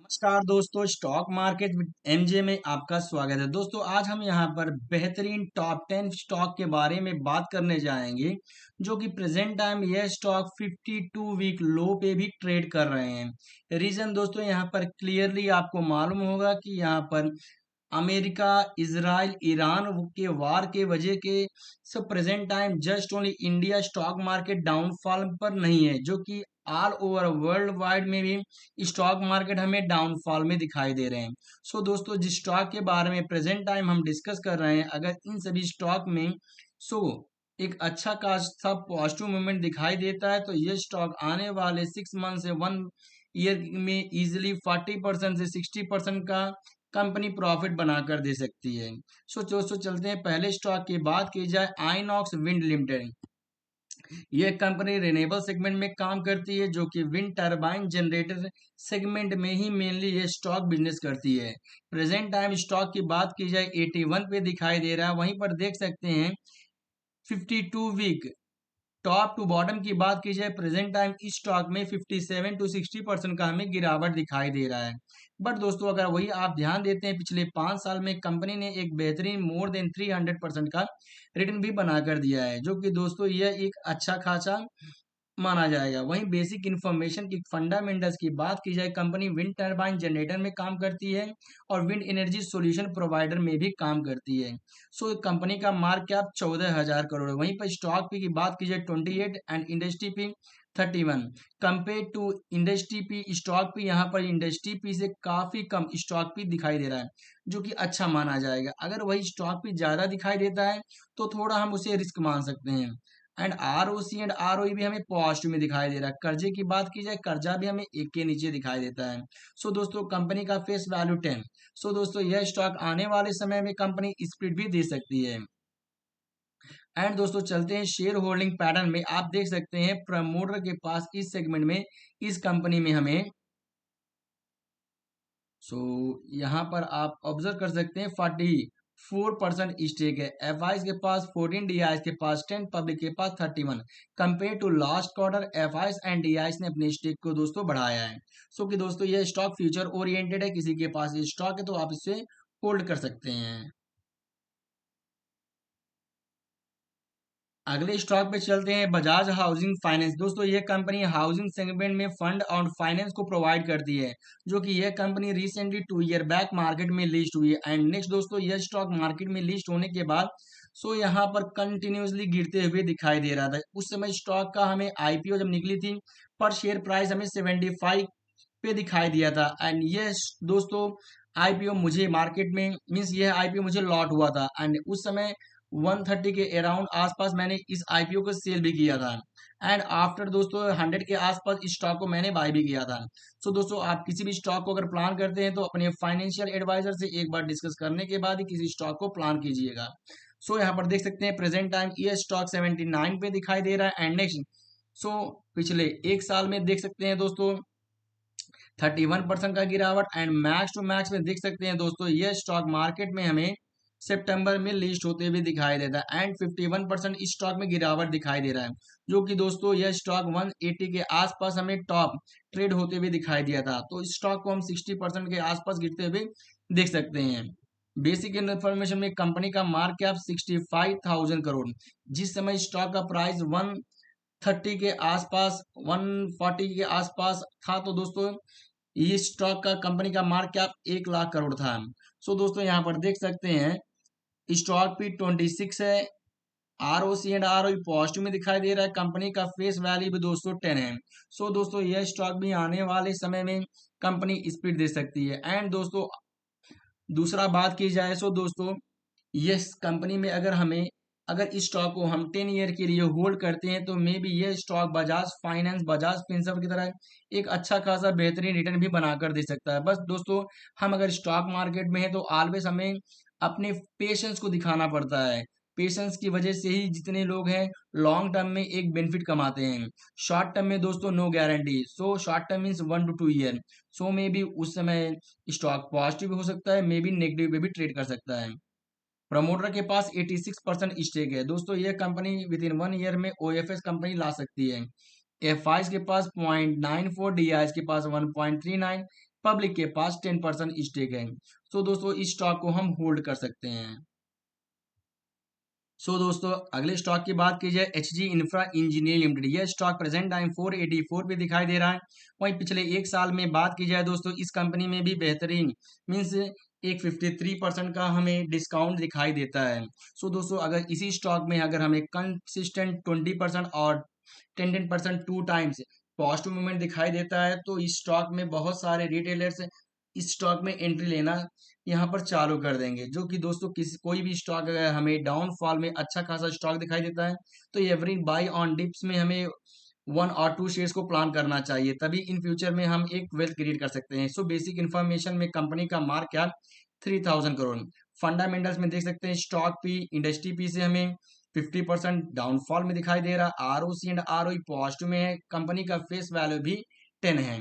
नमस्कार दोस्तों, stock market with MJ में आपका स्वागत है। दोस्तों, आज हम यहाँ पर बेहतरीन टॉप 10 स्टॉक के बारे में बात करने जाएंगे, जो कि प्रेजेंट टाइम यह स्टॉक 52 वीक लो पे भी ट्रेड कर रहे हैं। रीजन दोस्तों यहाँ पर क्लियरली आपको मालूम होगा कि यहाँ पर अमेरिका, इजराइल, ईरान के वार के वजह के सब present time just only India stock market downfall पर नहीं है, जो कि ऑल ओवर वर्ल्ड वाइड में भी स्टॉक मार्केट हमें डाउनफॉल में दिखाई दे रहे हैं। सो दोस्तों, जिस स्टॉक के बारे में प्रेजेंट टाइम हम डिस्कस कर रहे हैं, अगर इन सभी स्टॉक में सो एक अच्छा खासा पॉजिटिव मूवमेंट दिखाई देता है, तो ये स्टॉक आने वाले 6 मंथ से 1 ईयर में इजिली 40% से 60% का कंपनी प्रॉफिट बनाकर दे सकती है। सो दोस्तों, चलते हैं पहले स्टॉक की बात की जाए, आइनॉक्स विंड लिमिटेड। यह कंपनी रिन्यूएबल सेगमेंट में काम करती है, जो कि विंड टरबाइन जनरेटर सेगमेंट में ही मेनली ये स्टॉक बिजनेस करती है। प्रेजेंट टाइम स्टॉक की बात की जाए 81 पे दिखाई दे रहा है। वहीं पर देख सकते हैं 52 वीक टॉप टू बॉटम की बात की जाए, प्रेजेंट टाइम इस स्टॉक में 57 टू 60% का हमें गिरावट दिखाई दे रहा है। बट दोस्तों, अगर वही आप ध्यान देते हैं, पिछले 5 साल में कंपनी ने एक बेहतरीन मोर देन 300% का रिटर्न भी बनाकर दिया है, जो कि दोस्तों यह एक अच्छा खासा माना जाएगा। वहीं बेसिक इन्फॉर्मेशन की फंडामेंटल्स की बात की जाए, कंपनी विंड टरबाइन जनरेटर में काम करती है और विंड एनर्जी सॉल्यूशन प्रोवाइडर में भी काम करती है। सो कंपनी का मार्केट कैप 14,000 करोड़ है। वहीं पर स्टॉक पी की बात की जाए 28 and industry P 31। Compare to industry P, stock P यहाँ पर इंडस्ट्री पी से काफी कम स्टॉक पी दिखाई दे रहा है, जो कि अच्छा माना जाएगा। अगर वही स्टॉक पी ज्यादा दिखाई देता है, तो थोड़ा हम उसे रिस्क मान सकते हैं। एंड आरओसी एंड आरओई भी हमें पॉजिटिव में दिखाई दे रहा है। कर्जे की बात की जाए, कर्जा भी हमें एक के नीचे दिखाई देता है। सो दोस्तों, कंपनी का फेस वैल्यू 10। सो दोस्तों, यह स्टॉक आने वाले समय में कंपनी स्प्लिट भी दे सकती है। एंड दोस्तों, चलते हैं शेयर होल्डिंग पैटर्न में। आप देख सकते हैं प्रमोटर के पास इस सेगमेंट में, इस कंपनी में हमें सो यहाँ पर आप ऑब्जर्व कर सकते हैं 44% स्टेक है। एफ के पास 14, डी के पास 10, पब्लिक के पास 31। Compare to last quarter, F and D ने अपने स्टेक को दोस्तों बढ़ाया है। सो कि दोस्तों, ये स्टॉक फ्यूचर ओरिएंटेड है, किसी के पास ये स्टॉक है तो आप इसे होल्ड कर सकते हैं। अगले स्टॉक पे चलते हैं, बजाज हाउसिंग फाइनेंस। दोस्तों, यह कंपनी हाउसिंग सेगमेंट में फंड और फाइनेंस को प्रोवाइड करती है, जो कि यह company recently 2 year back market में लिस्ट हुई है। एंड नेक्स्ट दोस्तों, यह स्टॉक मार्केट में लिस्ट होने के बाद सो यहाँ पर कंटिन्यूसली गिरते हुए दिखाई दे रहा था। उस समय स्टॉक का हमें आईपीओ जब निकली थी, पर शेयर प्राइस हमें 75 पे दिखाई दिया था। एंड ये दोस्तों, आईपीओ मुझे मार्केट में मीन्स यह आईपीओ मुझे लॉट हुआ था, एंड उस समय 130 के अराउंड आसपास मैंने इस आईपीओ को सेल भी किया था। एंड आफ्टर दोस्तों 100 के आसपास इस स्टॉक को मैंने बाय भी किया था। सो दोस्तों, आप किसी भी स्टॉक को अगर प्लान करते हैं, तो अपने फाइनेंशियल एडवाइजर से एक बार डिस्कस करने के बाद ही किसी स्टॉक को प्लान कीजिएगा। सो यहाँ पर देख सकते हैं प्रेजेंट टाइम ये स्टॉक 79 पे दिखाई दे रहा है। एंड नेक्स्ट सो पिछले 1 साल में देख सकते हैं दोस्तों 31% का गिरावट। एंड मैक्स टू मैक्स में देख सकते हैं दोस्तों, ये स्टॉक मार्केट में हमें सितंबर में लिस्ट होते हुए दिखाई देता है। एंड 51% इस स्टॉक में गिरावट दिखाई दे रहा है, जो कि दोस्तों यह स्टॉक 180 के आसपास हमें टॉप ट्रेड होते हुए दिखाई दिया था। तो इस स्टॉक को हम 60% के आसपास गिरते हुए देख सकते हैं। बेसिक इन्फॉर्मेशन में कंपनी का मार्केट कैप 65,000 करोड़, जिस समय स्टॉक का प्राइस 130 के आसपास 140 के आसपास था, तो दोस्तों इस स्टॉक का कंपनी का मार्केट कैप 1 लाख करोड़ था। सो दोस्तों, यहाँ पर देख सकते हैं स्टॉक भी 26 है। आरओसी एंड आरओई पॉजिटिव में दिखाई दे रहा है। कंपनी का फेस वैल्यू भी दोस्तों 10 है। सो दोस्तों, यह स्टॉक भी आने वाले समय में कंपनी स्पीड दे सकती है। एंड दोस्तों, दूसरा बात की जाए, सो दोस्तों यस कंपनी में अगर इस स्टॉक को हम 10 ईयर के लिए होल्ड करते हैं, तो मे बी ये stock Bajaj finance, Bajaj Finserv की तरह एक अच्छा खासा बेहतरीन रिटर्न भी बनाकर दे सकता है। बस दोस्तों, हम अगर स्टॉक मार्केट में हैं, तो ऑलवेज हमें अपने पेशेंस को दिखाना पड़ता है। पेशेंस की वजह से ही जितने लोग हैं लॉन्ग टर्म में एक बेनिफिट कमाते हैं। शॉर्ट टर्म में दोस्तों no guarantee. So short term means 1 to 2 year. So maybe उस समय स्टॉक पॉजिटिव भी हो सकता है, मे बी नेगेटिव में भी ट्रेड कर सकता है। प्रमोटर के पास 86% स्टेक है। दोस्तों, यह कंपनी विद इन 1 ईयर में ओएफएस कंपनी ला सकती है। एफ के पास 0.94, डी के पास 1.39, पब्लिक के पास 10% स्टेक है। सो दोस्तों इस स्टॉक को हम होल्ड कर सकते हैं। दोस्तों अगले स्टॉक की बात की जाए H G infra engineering limited, यह स्टॉक प्रेजेंट टाइम 484 पे दिखाई दे रहा है। वहीं पिछले एक साल में बात की जाए दोस्तों, इस कंपनी में भी बेहतरीन मीन्स एक 53% का हमें डिस्काउंट दिखाई देता है। दोस्तों अगर इसी स्टॉक में अगर हमें कंसिस्टेंट 20% और 10% 2 टाइम्स पॉजिटिव मूवमेंट दिखाई देता है, तो इस स्टॉक में बहुत सारे रिटेलर्स इस स्टॉक में एंट्री लेना यहाँ पर चालू कर देंगे। जो कि दोस्तों किसी कोई भी स्टॉक अगर हमें डाउनफॉल में अच्छा खासा स्टॉक दिखाई देता है, तो एवरी बाई ऑन डिप्स में हमें 1 और 2 शेयर्स को प्लान करना चाहिए, तभी इन फ्यूचर में हम एक वेल्थ क्रिएट कर सकते हैं। बेसिक इन्फॉर्मेशन में कंपनी का मार्केट कैप 3000 करोड़। फंडामेंटल्स में देख सकते हैं स्टॉक पी इंडस्ट्री पी से हमें 50% डाउनफॉल में दिखाई दे रहा है। आरओसी एंड आरओई पॉजिटिव में है। कंपनी का फेस वैल्यू भी 10 है।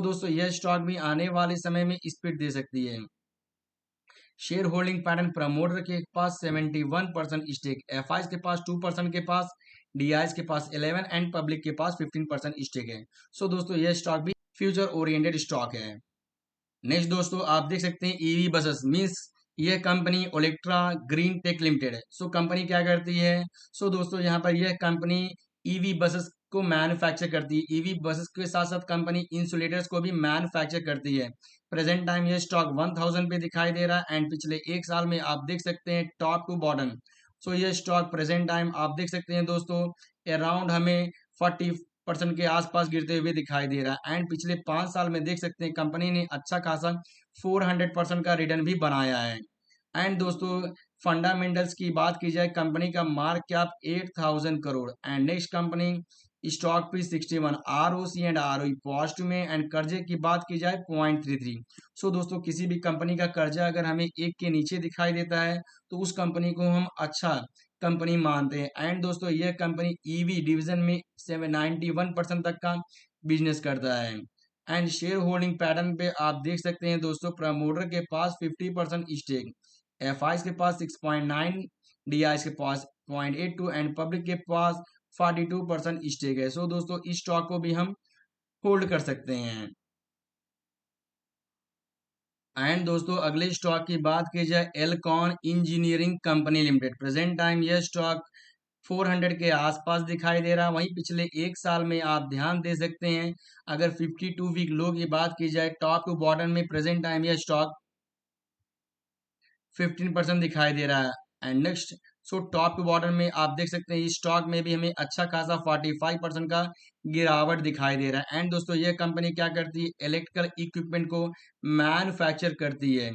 दोस्तों यह स्टॉक भी आने वाले समय में स्पीड दे सकती है। शेयर होल्डिंग पैटर्न, प्रमोटर के पास 71% स्टेक, एफ के पास 2% के पास, डी के पास 11 एंड पब्लिक के पास 15% स्टेक है। दोस्तों यह स्टॉक भी फ्यूचर ओरिएंटेड स्टॉक है। नेक्स्ट दोस्तों आप देख सकते हैं ईवी बसेस मीन्स यह company Olectra Green Tech Limited है। कंपनी क्या करती है? दोस्तों यहाँ पर यह कंपनी ईवी बसेस को मैन्युफैक्चर करती है। ईवी बसेस के साथ साथ कंपनी इंसुलेटर्स को भी मैन्युफैक्चर करती है। प्रेजेंट टाइम ये स्टॉक 1000 पे दिखाई दे रहा है एंड पिछले एक साल में आप देख सकते हैं टॉप टू बॉटम। ये स्टॉक प्रेजेंट टाइम आप देख सकते हैं दोस्तों अराउंड हमें 40% के आसपास गिरते हुए दिखाई दे रहा है एंड पिछले 5 साल में देख सकते हैं कंपनी ने अच्छा खासा 400% का रिटर्न भी बनाया है। एंड दोस्तों फंडामेंटल्स की बात की जाए, कंपनी का market cap 8000 crore and next company stock पे 61, आरओसी एंड आरओई पॉजिटिव में एंड कर्जे की बात की जाए 0.33। दोस्तों किसी भी कंपनी का कर्जा अगर हमें 1 के नीचे दिखाई देता है, तो उस कंपनी को हम अच्छा कंपनी मानते हैं। एंड दोस्तों यह कंपनी ईवी डिवीजन में 791% तक का बिजनेस करता है। एंड शेयर होल्डिंग पैटर्न पे आप देख सकते हैं दोस्तों प्रमोटर के पास 50% स्टेक, एफ के पास 6.9, डी के पास 0.82 एंड पब्लिक के पास 42% स्टेक है। दोस्तों इस स्टॉक को भी हम होल्ड कर सकते हैं। एंड दोस्तों अगले स्टॉक की बात की जाए Elcon engineering company limited, present time यह स्टॉक 400 के आसपास दिखाई दे रहा है। वहीं पिछले एक साल में आप ध्यान दे सकते हैं अगर 52 वीक लो की बात की जाए टॉप टू बॉटम में प्रेजेंट टाइम यह स्टॉक 15% दिखाई दे रहा है and next top to bottom में आप देख सकते हैं इस स्टॉक में भी हमें अच्छा खासा 45% का गिरावट दिखाई दे रहा है। एंड दोस्तों ये कंपनी क्या करती है? इलेक्ट्रिकल इक्विपमेंट को मैन्युफैक्चर करती है।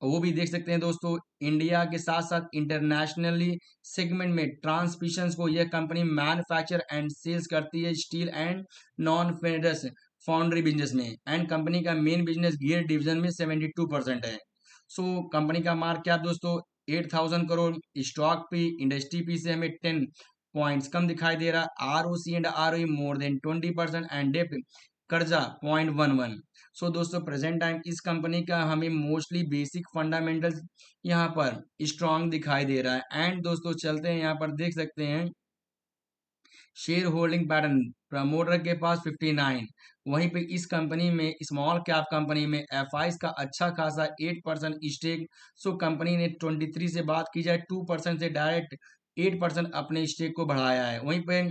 वो भी देख सकते हैं दोस्तों इंडिया के साथ साथ इंटरनेशनली सेगमेंट में ट्रांसमिशन को यह कंपनी मैन्युफैक्चर एंड सेल्स करती है steel and non ferrous foundry business में। एंड कंपनी का मेन बिजनेस गियर डिवीजन में 72% है। कंपनी का मार्केट कैप दोस्तों 8000 crore, stock P industry P से हमें 10 पॉइंट्स कम दिखाई दे रहा है। ROC and ROE more than 20% and डेप्ट कर्जा 0.11। दोस्तों प्रेजेंट टाइम इस कंपनी का हमें मोस्टली बेसिक फंडामेंटल्स यहाँ पर स्ट्रांग दिखाई दे रहा है। एंड दोस्तों चलते हैं यहाँ पर देख सकते हैं शेयर होल्डिंग पैटर्न, प्रमोटर के पास 59, वहीं पे इस कंपनी में स्मॉल कैप कंपनी में एफ का अच्छा खासा 8% स्टेक। कंपनी ने 23 से बात की जाए 2% से डायरेक्ट 8% अपने स्टेक को बढ़ाया है। वहीं पे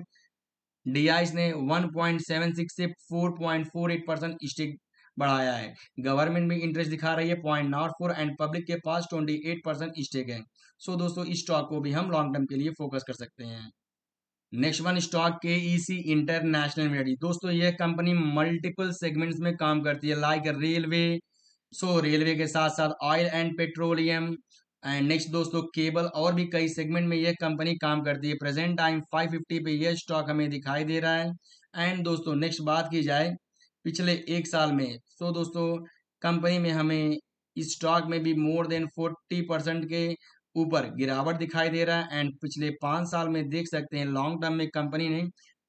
डी ने 1.76 से 4.48% स्टेक बढ़ाया है। गवर्नमेंट भी इंटरेस्ट दिखा रही है 0.04 एंड पब्लिक के पास 28% स्टेक है। दोस्तों इस स्टॉक को भी हम लॉन्ग टर्म के लिए फोकस कर सकते हैं। नेक्स्ट वन स्टॉक के ईसी इंटरनेशनल लिमिटेड, दोस्तों यह कंपनी मल्टीपल सेगमेंट्स में काम करती है लाइक रेलवे। रेलवे के साथ साथ oil and petroleum and next दोस्तों केबल और भी कई सेगमेंट में यह कंपनी काम करती है। प्रेजेंट टाइम 550 पे यह स्टॉक हमें दिखाई दे रहा है। एंड दोस्तों नेक्स्ट बात की जाए पिछले एक साल में, दोस्तों कंपनी में हमें इस स्टॉक में भी मोर देन 40% के ऊपर गिरावट दिखाई दे रहा है। एंड पिछले 5 साल में देख सकते हैं लॉन्ग टर्म में कंपनी ने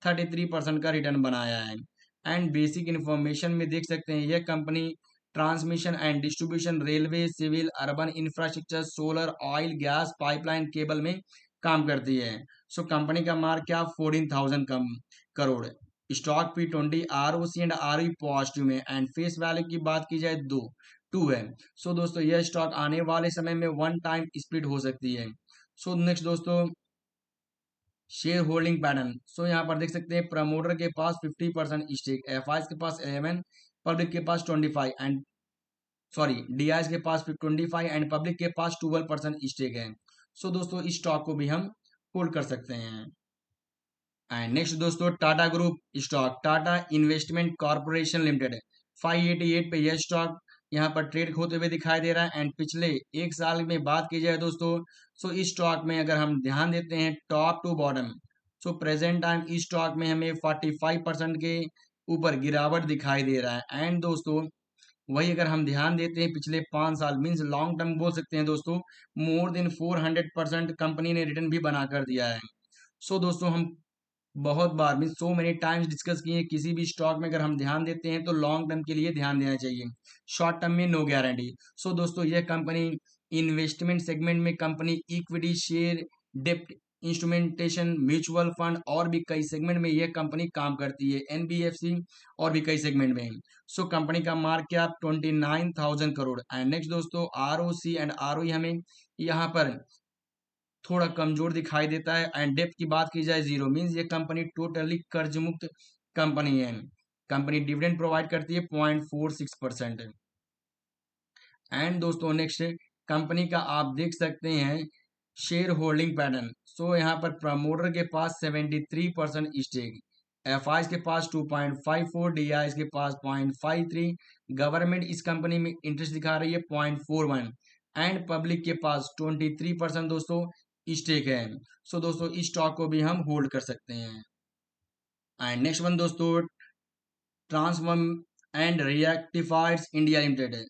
33% का रिटर्न बनाया है। एंड बेसिक इन्फॉर्मेशन में देख सकते हैं यह company transmission and distribution, railway, civil, urban infrastructure, solar, oil, gas, pipeline, cable में काम करती है। कंपनी का market cap 14,000 crore, stock P20 ROC and ROE positive में एंड फेस वैल्यू की बात की जाए 2 है। सो दोस्तों यह स्टॉक आने वाले समय में वन टाइम स्प्लिट हो सकती है। सो नेक्स्ट दोस्तों शेयर होल्डिंग पैटर्न। सो यहाँ पर देख सकते हैं प्रमोटर के पास 50% स्टेक, एफआईज के पास 11, पब्लिक के पास 25 एंड सॉरी डीआईज के पास 25 एंड पब्लिक के पास 12% स्टेक है। सो दोस्तों इस स्टॉक को भी हम होल्ड कर सकते हैं। एंड नेक्स्ट दोस्तों Tata group stock, Tata investment corporation limited 588 पे यह स्टॉक यहाँ पर ट्रेड होते हुए दिखाई दे रहा है। एंड पिछले एक साल में बात की जाए दोस्तों, सो इस स्टॉक में अगर हम ध्यान देते हैं top to bottom, so present time इस स्टॉक में हमें 45% के ऊपर गिरावट दिखाई दे रहा है। एंड दोस्तों वही अगर हम ध्यान देते हैं पिछले 5 साल मीन्स लॉन्ग टर्म बोल सकते हैं दोस्तों, मोर देन 400% कंपनी ने रिटर्न भी बना कर दिया है। सो दोस्तों हम बहुत बार mean so many times discuss किए, किसी भी स्टॉक में अगर हम ध्यान देते हैं तो लॉन्ग टर्म के लिए ध्यान देना चाहिए, शॉर्ट टर्म में नो गारंटी। सो दोस्तों यह कंपनी इन्वेस्टमेंट सेगमेंट में कंपनी इक्विटी शेयर डेप्ट इंस्ट्रूमेंटेशन म्यूचुअल फंड और भी कई सेगमेंट में यह कंपनी काम करती है, एनबीएफसी और भी कई सेगमेंट में। सो कंपनी का market cap 29,000 crore. And next दोस्तों आरओसी एंड आरओई हमें यहाँ पर थोड़ा कमजोर दिखाई देता है। एंड डेप्थ की बात की जाए 0 मीन्स ये कंपनी टोटली कर्ज मुक्त कंपनी है। कंपनी डिविडेंड प्रोवाइड करती है 0.46%। एंड दोस्तों नेक्स्ट कंपनी का आप देख सकते हैं शेयर होल्डिंग पैटर्न। सो यहाँ पर प्रमोटर के पास 73% स्टेक, एफआईज के पास 2.54, डीआईज के पास 0.53, गवर्नमेंट इस कंपनी में इंटरेस्ट दिखा रही है 0.41 एंड पब्लिक के पास 23% दोस्तों स्टेक है। सो दोस्तों इस स्टॉक को भी हम होल्ड कर सकते हैं। एंड नेक्स्ट वन दोस्तों ट्रांसफॉर्म एंड रिएक्टिफाइड्स इंडिया लिमिटेड है।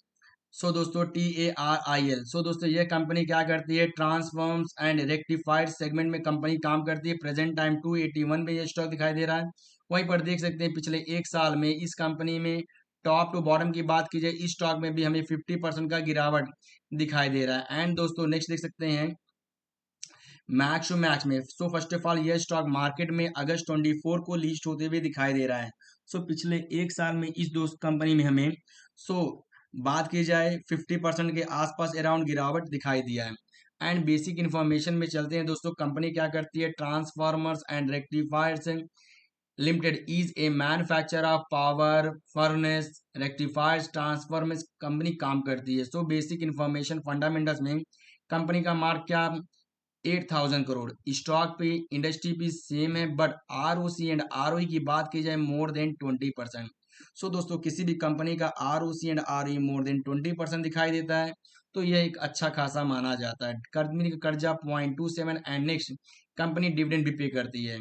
सो दोस्तों TARIL। सो दोस्तों यह कंपनी क्या करती है, ट्रांसफॉर्म्स एंड रेक्टिफाइड सेगमेंट में कंपनी काम करती है। प्रेजेंट टाइम 281 पे ये स्टॉक दिखाई दे रहा है। वहीं पर देख सकते हैं पिछले एक साल में इस कंपनी में टॉप टू बॉटम की बात की जाए इस स्टॉक में भी हमें 50% का गिरावट दिखाई दे रहा है। एंड दोस्तों नेक्स्ट देख सकते हैं मैक्स टू मैक्स में। सो फर्स्ट ऑफ ऑल यह स्टॉक मार्केट में अगस्त 24 को लिस्ट होते हुए दिखाई दे रहा है। सो पिछले एक साल में इस दोस्त कंपनी में हमें सो बात की जाए 50% के आसपास अराउंड गिरावट दिखाई दिया है। एंड बेसिक इन्फॉर्मेशन में चलते हैं दोस्तों, कंपनी क्या करती है, transformers and rectifiers limited is a manufacture of power furnace rectifiers transformers company काम करती है। सो बेसिक इन्फॉर्मेशन फंडामेंटल्स में कंपनी का मार्केट क्या 8,000 करोड़, स्टॉक पे इंडस्ट्री भी सेम है बट आरओसी एंड आरओई की बात की जाए मोर देन 20%। सो दोस्तों किसी भी कंपनी का ROC and ROE more than 20% दिखाई देता है तो यह एक अच्छा खासा माना जाता है। कंपनी का कर्जा 0.27 एंड नेक्स्ट कंपनी डिविडेंड भी पे करती है।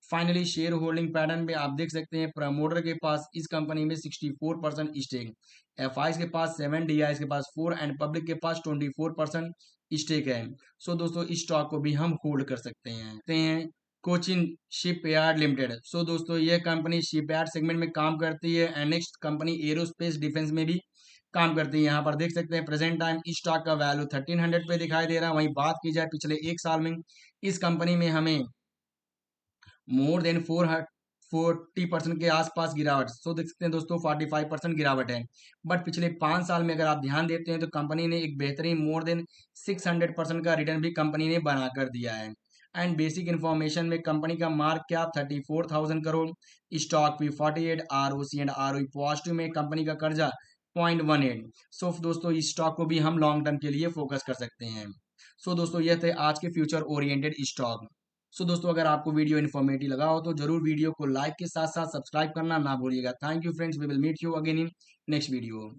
फाइनली शेयर होल्डिंग पैटर्न में आप देख सकते हैं प्रमोटर के पास इस कंपनी में 64% स्टेक, एफआईज के पास 7, डीआईज के पास 4 एंड पब्लिक के पास 24% स्टेक है। सो दोस्तों इस स्टॉक को भी हम होल्ड कर सकते हैं। Cochin shipyard limited. सो दोस्तों यह कंपनी शिपयार्ड सेगमेंट में काम करती है and next company aerospace defence में भी काम करती है। यहाँ पर देख सकते हैं प्रेजेंट टाइम इस स्टॉक का वैल्यू 1300 पे दिखाई दे रहा है। वहीं बात की जाए पिछले एक साल में इस कंपनी में हमें मोर देन 40% के आसपास गिरावट, सो देख सकते हैं दोस्तों 45% गिरावट है। बट पिछले 5 साल में अगर आप ध्यान देते हैं तो कंपनी ने एक बेहतरीन मोर देन 600% का रिटर्न भी कंपनी ने बना कर दिया है। एंड बेसिक इन्फॉर्मेशन में कंपनी का मार्केट कैप 34,000 करोड़, स्टॉक भी 48, आरओसी एंड आरओई पॉजिटिव में कंपनी का कर्जा 0.18। सो दोस्तों इस स्टॉक को भी हम लॉन्ग टर्म के लिए फोकस कर सकते हैं। सो दोस्तों यह थे आज के फ्यूचर ओरिएंटेड स्टॉक। सो दोस्तों अगर आपको वीडियो इन्फॉर्मेटिव लगा हो तो जरूर वीडियो को लाइक के साथ साथ सब्सक्राइब करना ना भूलिएगा। Thank you friends, we will meet you again in next video.